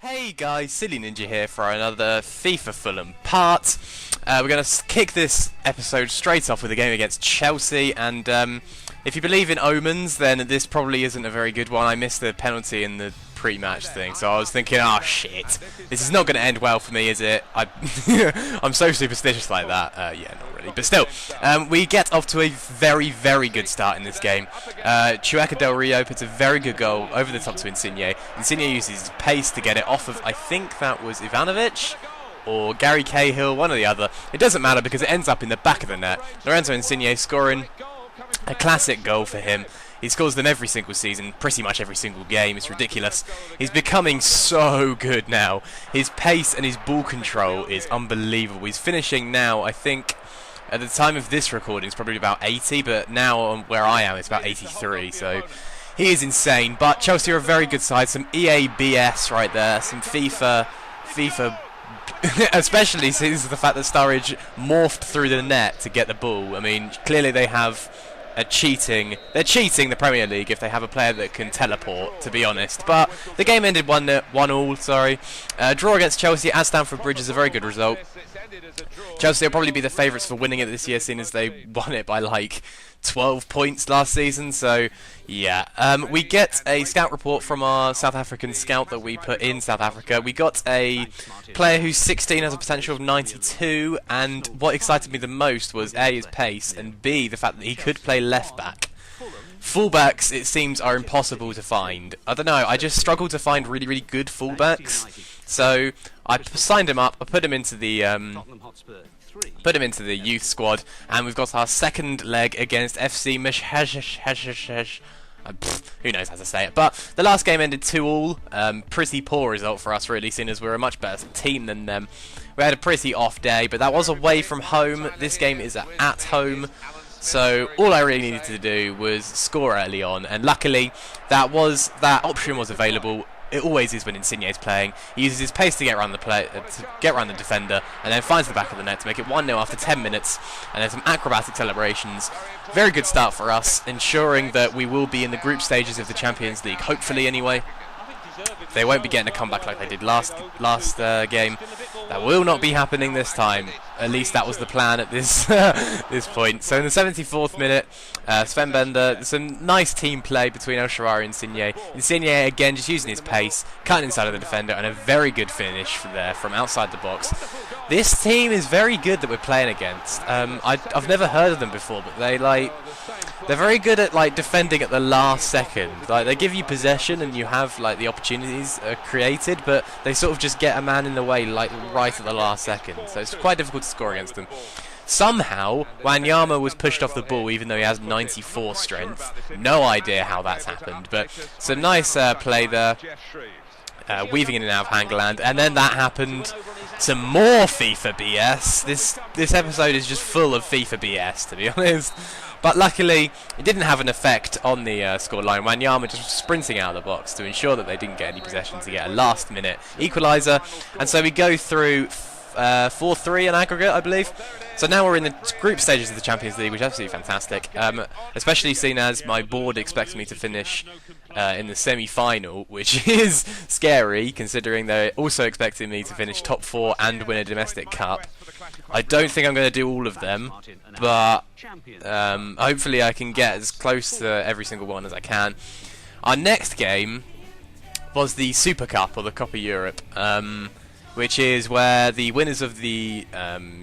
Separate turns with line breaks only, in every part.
Hey guys, Silly Ninja here for another FIFA Fulham part. We're going to kick this episode straight off with a game against Chelsea, and if you believe in omens, then this probably isn't a very good one. I missed the penalty in the pre-match thing, so I was thinking, oh shit, this is not going to end well for me, is it? I'm so superstitious like that. Yeah, not really, but still, we get off to a very, very good start in this game. Chueka Del Rio puts a very good goal over the top to Insigne. Insigne uses his pace to get it off of, I think that was Ivanovic or Gary Cahill, one or the other. It doesn't matter because it ends up in the back of the net. Lorenzo Insigne scoring a classic goal for him. He scores them every single season, pretty much every single game. It's ridiculous. He's becoming so good now. His pace and his ball control is unbelievable. He's finishing now, I think, at the time of this recording, it's probably about 80, but now where I am, it's about 83. So he is insane. But Chelsea are a very good side. Some EA BS right there. Some FIFA, especially since the fact that Sturridge morphed through the net to get the ball. I mean, clearly they have they're cheating the Premier League if they have a player that can teleport, to be honest. But the game ended 1-1, sorry. Draw against Chelsea at Stamford Bridge is a very good result. Chelsea will probably be the favourites for winning it this year, seeing as they won it by like 12 points last season. So yeah, we get a scout report from our South African scout that we put in South Africa. We got a player who's 16, has a potential of 92, and what excited me the most was A, his pace, and B, the fact that he could play left back. Fullbacks, it seems, are impossible to find. I don't know, I just struggle to find really, really good fullbacks. So I signed him up, I put him into the youth squad, and we've got our second leg against FC Mishhesh. Who knows how to say it, but the last game ended 2-2. Pretty poor result for us, really, seeing as we're a much better team than them. We had a pretty off day, but that was away from home. This game is at home, so all I really needed to do was score early on, and luckily that option was available. It always is when Insigne is playing. He uses his pace to get around the defender, and then finds the back of the net to make it 1-0 after 10 minutes. And then some acrobatic celebrations. Very good start for us, ensuring that we will be in the group stages of the Champions League, hopefully anyway. They won't be getting a comeback like they did last game. That will not be happening this time. At least that was the plan at this this point. So in the 74th minute, Sven Bender, some nice team play between El Shaarawy and Insigne. Insigne again just using his pace, cutting inside of the defender, and a very good finish from outside the box. This team is very good that we're playing against. I've never heard of them before, but they're very good at defending at the last second. They give you possession and you have the opportunities created, but they sort of just get a man in the way right at the last second. So it's quite difficult to score against them. Somehow Wanyama was pushed off the ball even though he has 94 strength. No idea how that's happened, but some nice play there. Weaving in and out of Hangland, and then that happened. Some more FIFA BS. This episode is just full of FIFA BS, to be honest. But luckily, it didn't have an effect on the scoreline. Wanyama just sprinting out of the box to ensure that they didn't get any possession to get a last-minute equaliser. And so we go through 4-3 in aggregate, I believe. So now we're in the group stages of the Champions League, which is absolutely fantastic. Especially seen as my board expects me to finish in the semi-final, which is scary, considering they're also expecting me to finish top 4 and win a domestic cup. I don't think I'm going to do all of them, but hopefully I can get as close to every single one as I can. Our next game was the Super Cup, or the Copa Europe, which is where the winners of the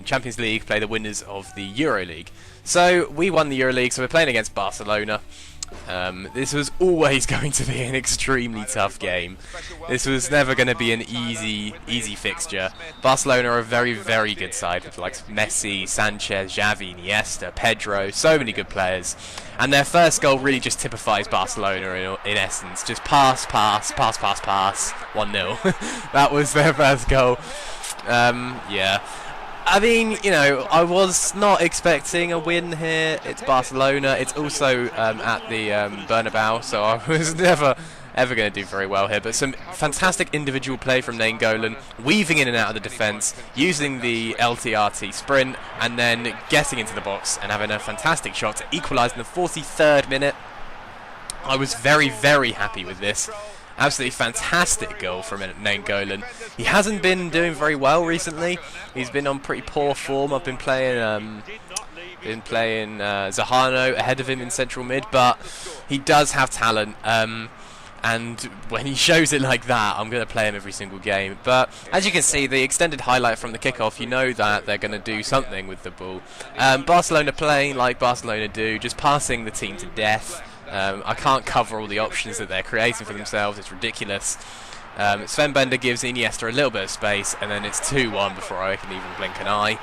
Champions League play the winners of the Euro League. So we won the Euro League, so we're playing against Barcelona. This was always going to be an extremely tough game. This was never going to be an easy fixture. Barcelona are a very, very good side with Messi, Sanchez, Xavi, Iniesta, Pedro, so many good players. And their first goal really just typifies Barcelona in essence. Just pass, 1-0. That was their first goal. Yeah. I mean, I was not expecting a win here. It's Barcelona. It's also at the Bernabeu, so I was never ever going to do very well here. But some fantastic individual play from Nainggolan, weaving in and out of the defence, using the LTRT sprint, and then getting into the box and having a fantastic shot to equalise in the 43rd minute. I was very, very happy with this. Absolutely fantastic goal from Nainggolan. He hasn't been doing very well recently. He's been on pretty poor form. I've been playing Zahano ahead of him in central mid, but he does have talent. And when he shows it like that, I'm going to play him every single game. But as you can see, the extended highlight from the kickoff, you know that they're going to do something with the ball. Barcelona playing like Barcelona do, just passing the team to death. I can't cover all the options that they're creating for themselves. It's ridiculous. Sven Bender gives Iniesta a little bit of space, and then it's 2-1 before I can even blink an eye.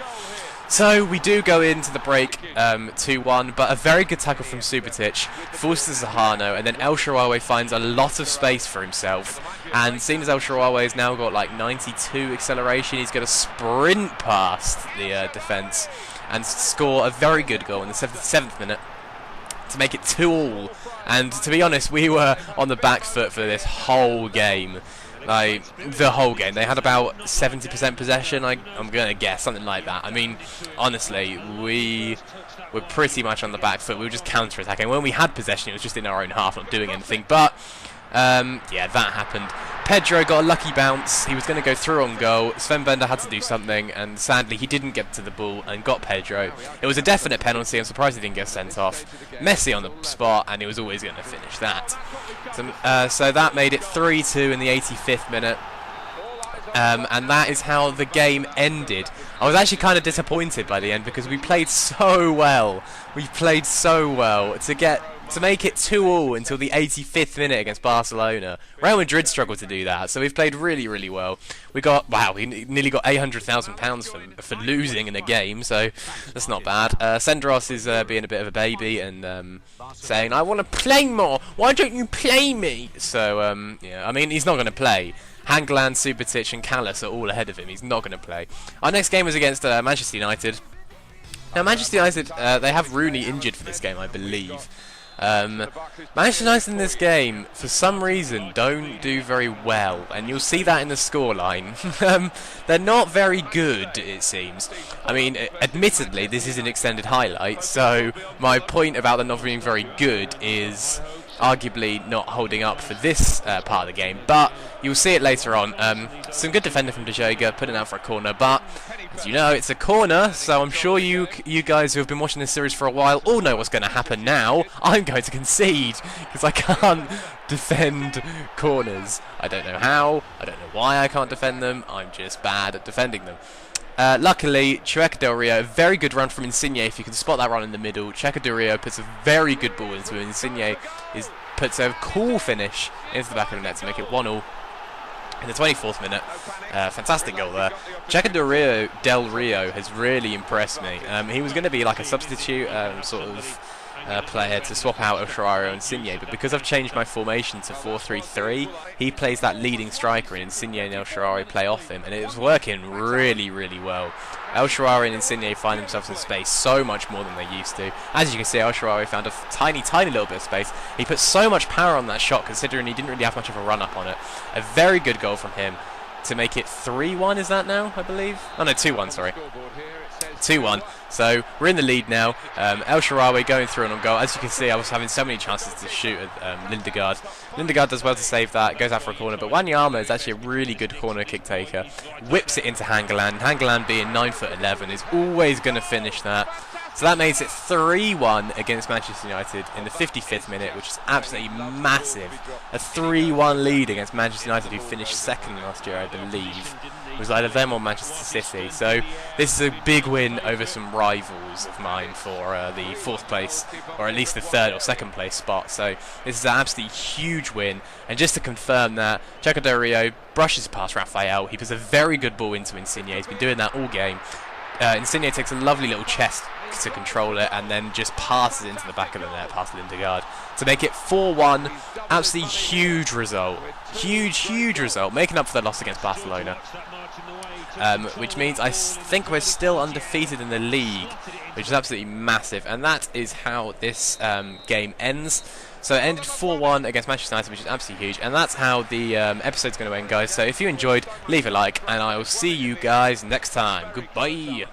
So we do go into the break 2-1, but a very good tackle from Subotic forces Zahano, and then El Shaarawy finds a lot of space for himself. And seeing as El Shaarawy has now got like 92 acceleration, he's going to sprint past the defence and score a very good goal in the 77th minute to make it 2-2. And to be honest, we were on the back foot for this whole game. Like, the whole game. They had about 70% possession, I'm going to guess, something like that. I mean, honestly, we were pretty much on the back foot. We were just counter-attacking. When we had possession, it was just in our own half, not doing anything. But, yeah, that happened. Pedro got a lucky bounce. He was going to go through on goal. Sven Bender had to do something, and sadly, he didn't get to the ball and got Pedro. It was a definite penalty. I'm surprised he didn't get sent off. Messi on the spot, and he was always going to finish that. So that made it 3-2 in the 85th minute. And that is how the game ended. I was actually kind of disappointed by the end because we played so well. We played so well to make it 2-2 until the 85th minute against Barcelona. Real Madrid struggled to do that, so we've played really, really well. We nearly got £800,000 for losing in a game, so that's not bad. Sendros is being a bit of a baby and saying, "I want to play more. Why don't you play me?" So yeah, I mean, he's not going to play. Hangland, Subotic and Callas are all ahead of him. He's not going to play. Our next game was against Manchester United. Now, Manchester United, they have Rooney injured for this game, I believe. Manchester United in this game, for some reason, don't do very well, and you'll see that in the scoreline. They're not very good, it seems. I mean, admittedly, this is an extended highlight, so my point about them not being very good is arguably not holding up for this part of the game, but you'll see it later on. Some good defending from De Jager, putting out for a corner, but as you know, it's a corner, so I'm sure you guys who have been watching this series for a while all know what's going to happen now. I'm going to concede, because I can't defend corners. I don't know how, I don't know why I can't defend them, I'm just bad at defending them. Luckily, Chueca Del Rio, a very good run from Insigne, if you can spot that run in the middle. Chueca Del Rio puts a very good ball into it. Insigne puts a cool finish into the back of the net to make it 1-1 in the 24th minute. Fantastic goal there. Chueca Del Rio has really impressed me. He was going to be like a substitute sort of player to swap out El Shaarawy and Insigne, but because I've changed my formation to 4-3-3, he plays that leading striker and Insigne and El Shaarawy play off him, and it was working really, really well. El Shaarawy and Insigne find themselves in space so much more than they used to. As you can see, El Shaarawy found a tiny, tiny little bit of space. He put so much power on that shot, considering he didn't really have much of a run-up on it. A very good goal from him to make it 3-1, is that now, I believe? Oh no, 2-1, sorry. 2-1. So we're in the lead now. El Shaarawy going through and on goal. As you can see, I was having so many chances to shoot at Lindegaard. Lindegaard does well to save that, goes out for a corner, but Wanyama is actually a really good corner kick taker. Whips it into Hangland. Hangland, being 9'11", is always going to finish that. So that makes it 3-1 against Manchester United in the 55th minute, which is absolutely massive. A 3-1 lead against Manchester United, who finished second last year, I believe. It was either them or Manchester City. So this is a big win over some rivals of mine for the 4th place, or at least the 3rd or 2nd place spot. So this is an absolutely huge win. And just to confirm that, Chueca Del Rio brushes past Rafael. He puts a very good ball into Insigne. He's been doing that all game. Insigne takes a lovely little chest to control it and then just passes into the back of the net past Lindegaard to make it 4-1. Absolutely huge result. Huge result, making up for the loss against Barcelona. Which means I think we're still undefeated in the league, which is absolutely massive. And that is how this game ends. So it ended 4-1 against Manchester United, which is absolutely huge. And that's how the episode's going to end, guys. So if you enjoyed, leave a like, and I will see you guys next time. Goodbye.